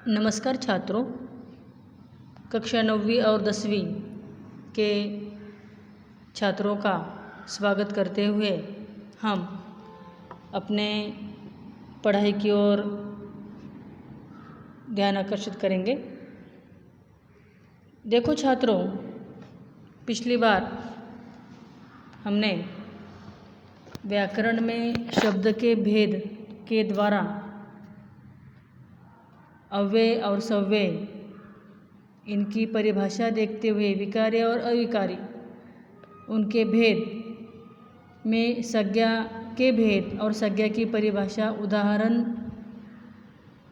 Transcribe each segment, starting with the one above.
नमस्कार छात्रों, कक्षा 9वीं और 10वीं के छात्रों का स्वागत करते हुए हम अपने पढ़ाई की ओर ध्यान आकर्षित करेंगे। देखो छात्रों, पिछली बार हमने व्याकरण में शब्द के भेद के द्वारा अव्यय और सव्यय इनकी परिभाषा देखते हुए विकार्य और अविकार्य उनके भेद में संज्ञा के भेद और संज्ञा की परिभाषा उदाहरण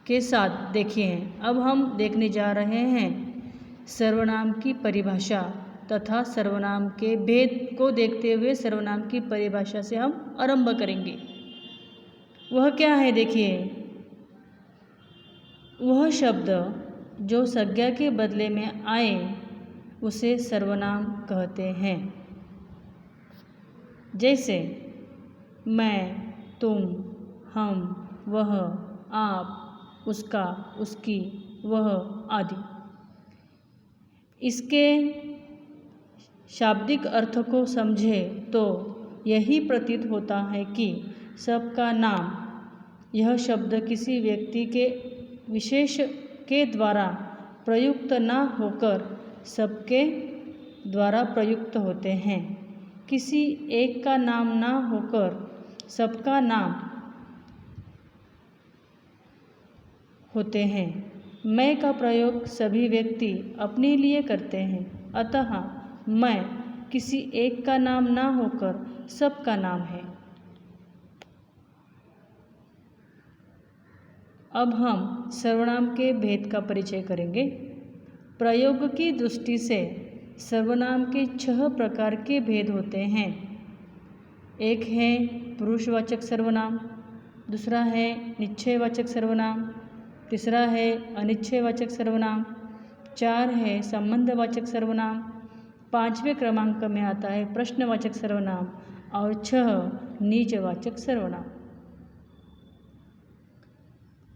के साथ देखे हैं। अब हम देखने जा रहे हैं सर्वनाम की परिभाषा तथा सर्वनाम के भेद को देखते हुए सर्वनाम की परिभाषा से हम आरंभ करेंगे। वह क्या है देखिए, वह शब्द जो संज्ञा के बदले में आए उसे सर्वनाम कहते हैं। जैसे मैं, तुम, हम, वह, आप, उसका, उसकी, वह आदि। इसके शाब्दिक अर्थ को समझे तो यही प्रतीत होता है कि सबका नाम यह शब्द किसी व्यक्ति के विशेष के द्वारा प्रयुक्त न होकर सबके द्वारा प्रयुक्त होते हैं। किसी एक का नाम न होकर सबका नाम होते हैं। मैं का प्रयोग सभी व्यक्ति अपने लिए करते हैं, अतः मैं किसी एक का नाम न होकर सबका नाम है। अब हम सर्वनाम के भेद का परिचय करेंगे। प्रयोग की दृष्टि से सर्वनाम के 6 प्रकार के भेद होते हैं। एक है पुरुषवाचक सर्वनाम, दूसरा है निश्चयवाचक सर्वनाम, तीसरा है अनिश्चयवाचक सर्वनाम, 4 है संबंधवाचक सर्वनाम, 5वें क्रमांक में आता है प्रश्नवाचक सर्वनाम और 6 निजवाचक सर्वनाम।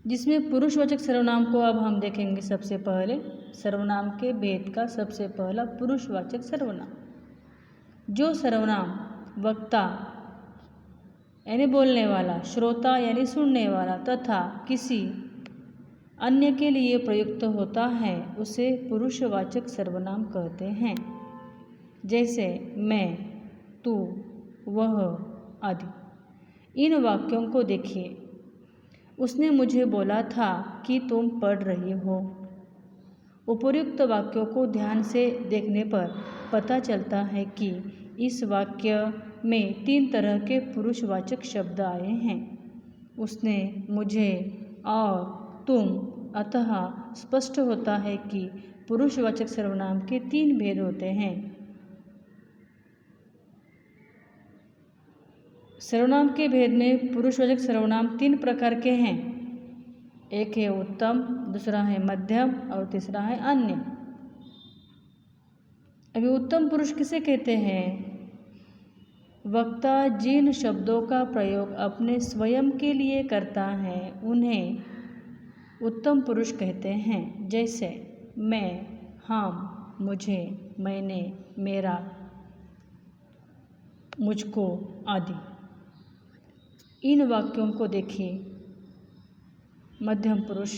जिसमें पुरुषवाचक सर्वनाम को अब हम देखेंगे। सबसे पहले सर्वनाम के भेद का सबसे पहला पुरुषवाचक सर्वनाम। जो सर्वनाम वक्ता यानी बोलने वाला, श्रोता यानी सुनने वाला तथा किसी अन्य के लिए प्रयुक्त होता है उसे पुरुषवाचक सर्वनाम कहते हैं। जैसे मैं, तू, वह आदि। इन वाक्यों को देखिए। उसने मुझे बोला था कि तुम पढ़ रही हो। उपर्युक्त वाक्यों को ध्यान से देखने पर पता चलता है कि इस वाक्य में 3 तरह के पुरुषवाचक शब्द आए हैं। उसने, मुझे और तुम। अतः स्पष्ट होता है कि पुरुषवाचक सर्वनाम के 3 भेद होते हैं। सर्वनाम के भेद में पुरुषवाचक सर्वनाम 3 प्रकार के हैं। एक है उत्तम, दूसरा है मध्यम और तीसरा है अन्य। अभी उत्तम पुरुष किसे कहते हैं? वक्ता जिन शब्दों का प्रयोग अपने स्वयं के लिए करता है उन्हें उत्तम पुरुष कहते हैं। जैसे मैं, हम, मुझे, मैंने, मेरा, मुझको आदि। इन वाक्यों को देखिए। मध्यम पुरुष।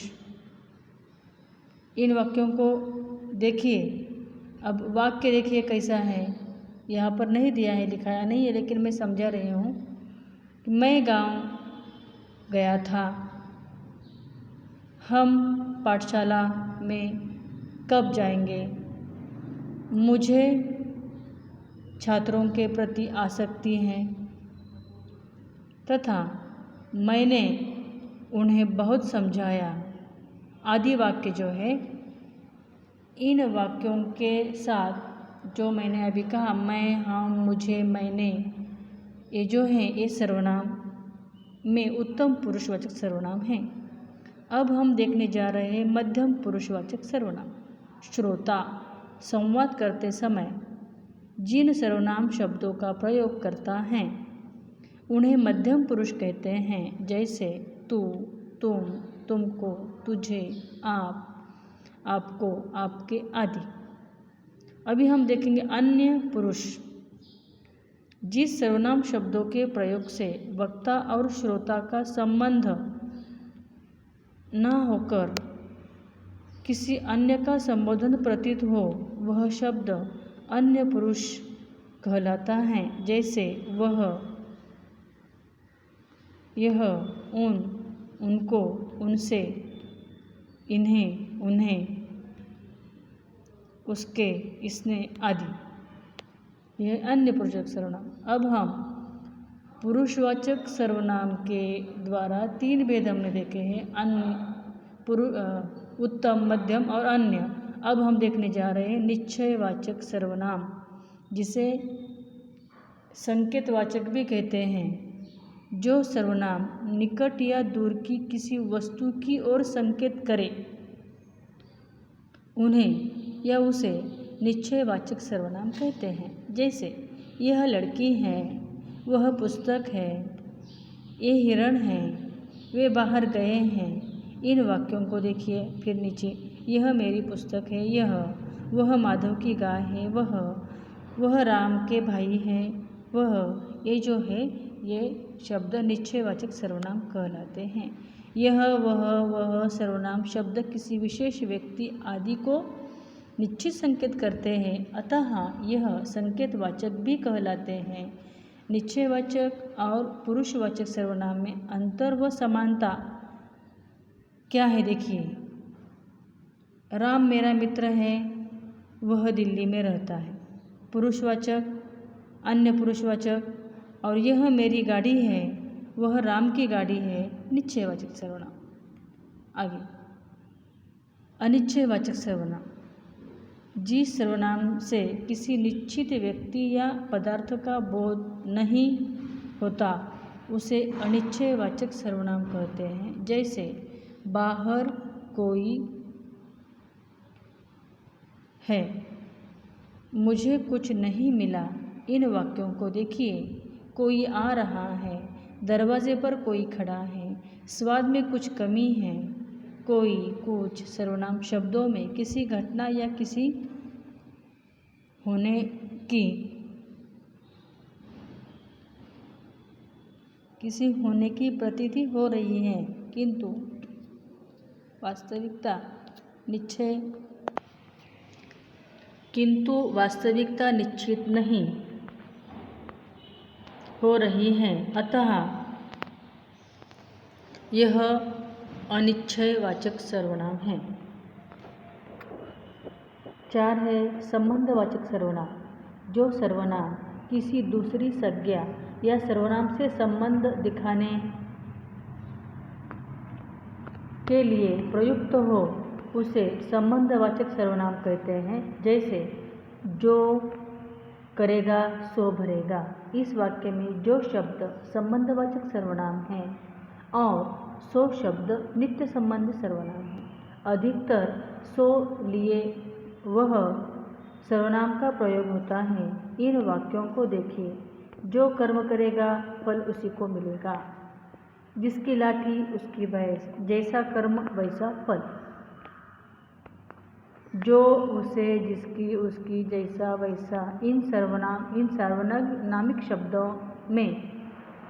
इन वाक्यों को देखिए। अब वाक्य देखिए कैसा है। यहाँ पर नहीं दिया है, दिखाया नहीं है, लेकिन मैं समझा रही हूँ। मैं गांव गया था। हम पाठशाला में कब जाएंगे? मुझे छात्रों के प्रति आसक्ति है तथा मैंने उन्हें बहुत समझाया आदि वाक्य जो है। इन वाक्यों के साथ जो मैंने अभी कहा, मैं, हम, मुझे, मैंने, ये जो हैं ये सर्वनाम में उत्तम पुरुषवाचक सर्वनाम हैं। अब हम देखने जा रहे हैं मध्यम पुरुषवाचक सर्वनाम। श्रोता संवाद करते समय जिन सर्वनाम शब्दों का प्रयोग करता है उन्हें मध्यम पुरुष कहते हैं। जैसे तू, तुम, तुमको, तुझे, आप, आपको, आपके आदि। अभी हम देखेंगे अन्य पुरुष। जिस सर्वनाम शब्दों के प्रयोग से वक्ता और श्रोता का संबंध न होकर किसी अन्य का संबोधन प्रतीत हो, वह शब्द अन्य पुरुष कहलाता है। जैसे वह, यह, उन, उनको, उनसे, इन्हें, उन्हें, उसके, इसने आदि। यह अन्य पुरुषवाचक सर्वनाम। अब हम पुरुषवाचक सर्वनाम के द्वारा 3 भेद हमने देखे हैं, उत्तम, मध्यम और अन्य। अब हम देखने जा रहे हैं निश्चयवाचक सर्वनाम, जिसे संकेतवाचक भी कहते हैं। जो सर्वनाम निकट या दूर की किसी वस्तु की ओर संकेत करे, उन्हें या उसे निश्चयवाचक सर्वनाम कहते हैं। जैसे यह लड़की है, वह पुस्तक है, ये हिरण है, वे बाहर गए हैं। इन वाक्यों को देखिए फिर नीचे। यह मेरी पुस्तक है, यह, वह माधव की गाय है, वह राम के भाई हैं, वह, ये जो है ये शब्द निश्चयवाचक सर्वनाम कहलाते हैं। यह, वह सर्वनाम शब्द किसी विशेष व्यक्ति आदि को निश्चित संकेत करते हैं, अतः यह संकेतवाचक भी कहलाते हैं। निश्चयवाचक और पुरुषवाचक सर्वनाम में अंतर व समानता क्या है देखिए। राम मेरा मित्र है, वह दिल्ली में रहता है, पुरुषवाचक। अन्य पुरुषवाचक। और यह मेरी गाड़ी है, वह राम की गाड़ी है, निश्चयवाचक सर्वनाम। आगे अनिश्चयवाचक सर्वनाम। जिस सर्वनाम से किसी निश्चित व्यक्ति या पदार्थ का बोध नहीं होता, उसे अनिश्चयवाचक सर्वनाम कहते हैं। जैसे बाहर कोई है, मुझे कुछ नहीं मिला। इन वाक्यों को देखिए। कोई आ रहा है, दरवाजे पर कोई खड़ा है, स्वाद में कुछ कमी है। कोई, कुछ सर्वनाम शब्दों में किसी घटना या किसी होने की प्रतीति हो रही है, किंतु वास्तविकता निश्चित नहीं हो रही है, अतः यह अनिश्चयवाचक सर्वनाम है। 4 है संबंधवाचक सर्वनाम। जो सर्वनाम किसी दूसरी संज्ञा या सर्वनाम से संबंध दिखाने के लिए प्रयुक्त हो, उसे संबंधवाचक सर्वनाम कहते हैं। जैसे जो करेगा सो भरेगा। इस वाक्य में जो शब्द संबंधवाचक सर्वनाम है और सो शब्द नित्य संबंधी सर्वनाम है। अधिकतर सो लिए वह सर्वनाम का प्रयोग होता है। इन वाक्यों को देखिए। जो कर्म करेगा फल उसी को मिलेगा, जिसकी लाठी उसकी भैंस, जैसा कर्म वैसा फल। जो, उसे, जिसकी, उसकी, जैसा वैसा। इन सार्वनामिक शब्दों में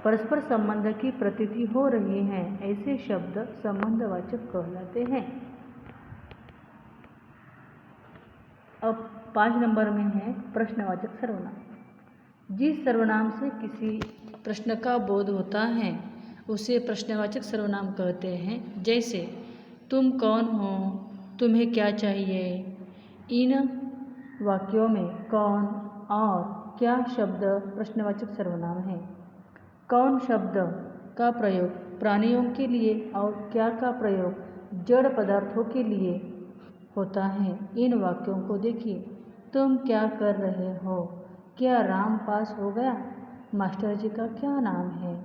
परस्पर संबंध की प्रतीति हो रही है, ऐसे शब्द संबंधवाचक कहलाते हैं। अब 5 नंबर में है प्रश्नवाचक सर्वनाम। जिस सर्वनाम से किसी प्रश्न का बोध होता है, उसे प्रश्नवाचक सर्वनाम कहते हैं। जैसे तुम कौन हो, तुम्हें क्या चाहिए। इन वाक्यों में कौन और क्या शब्द प्रश्नवाचक सर्वनाम है। कौन शब्द का प्रयोग प्राणियों के लिए और क्या का प्रयोग जड़ पदार्थों के लिए होता है। इन वाक्यों को देखिए। तुम क्या कर रहे हो, क्या राम पास हो गया, मास्टर जी का क्या नाम है,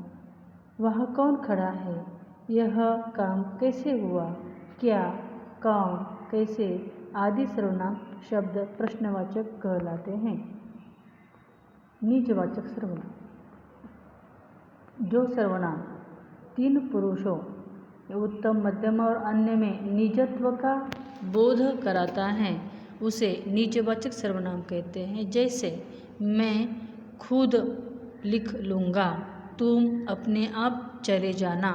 वहाँ कौन खड़ा है, यह काम कैसे हुआ, क्या, कौन, कैसे आदि सर्वनाम शब्द प्रश्नवाचक कहलाते हैं। निजवाचक सर्वनाम। जो सर्वनाम 3 पुरुषों उत्तम, मध्यम और अन्य में निजत्व का बोध कराता है उसे निजवाचक सर्वनाम कहते हैं। जैसे मैं खुद लिख लूँगा, तुम अपने आप चले जाना,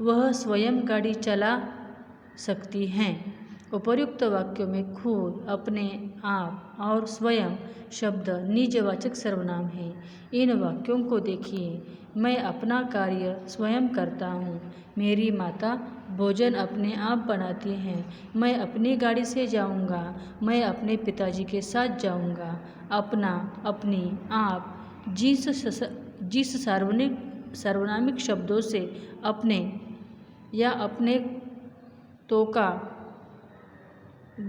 वह स्वयं गाड़ी चला सकती हैं। उपर्युक्त वाक्यों में खुद, अपने आप और स्वयं शब्द निजवाचक सर्वनाम हैं। इन वाक्यों को देखिए। मैं अपना कार्य स्वयं करता हूँ। मेरी माता भोजन अपने आप बनाती हैं। मैं अपनी गाड़ी से जाऊँगा। मैं अपने पिताजी के साथ जाऊँगा। अपना, अपनी, आप जिस सार्वनामिक शब्दों से अपने या अपने तो का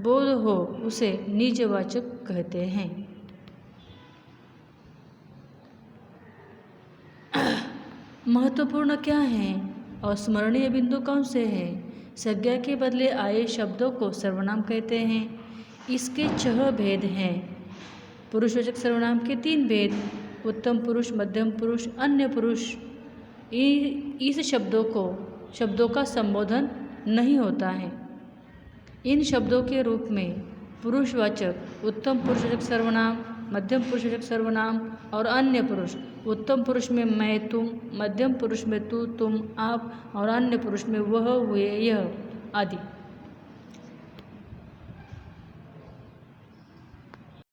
बोध हो उसे निजवाचक कहते हैं। महत्वपूर्ण क्या है और स्मरणीय बिंदु कौन से हैं? संज्ञा के बदले आए शब्दों को सर्वनाम कहते हैं। इसके 6 भेद हैं। पुरुषवाचक सर्वनाम के 3 भेद: उत्तम पुरुष, मध्यम पुरुष, अन्य पुरुष। इस शब्दों का संबोधन नहीं होता है। इन शब्दों के रूप में पुरुषवाचक, उत्तम पुरुषवाचक सर्वनाम, मध्यम पुरुषवाचक सर्वनाम और अन्य पुरुष। उत्तम पुरुष में मैं, तुम, मध्यम पुरुष में तू, तुम, आप और अन्य पुरुष में वह, वे, यह आदि।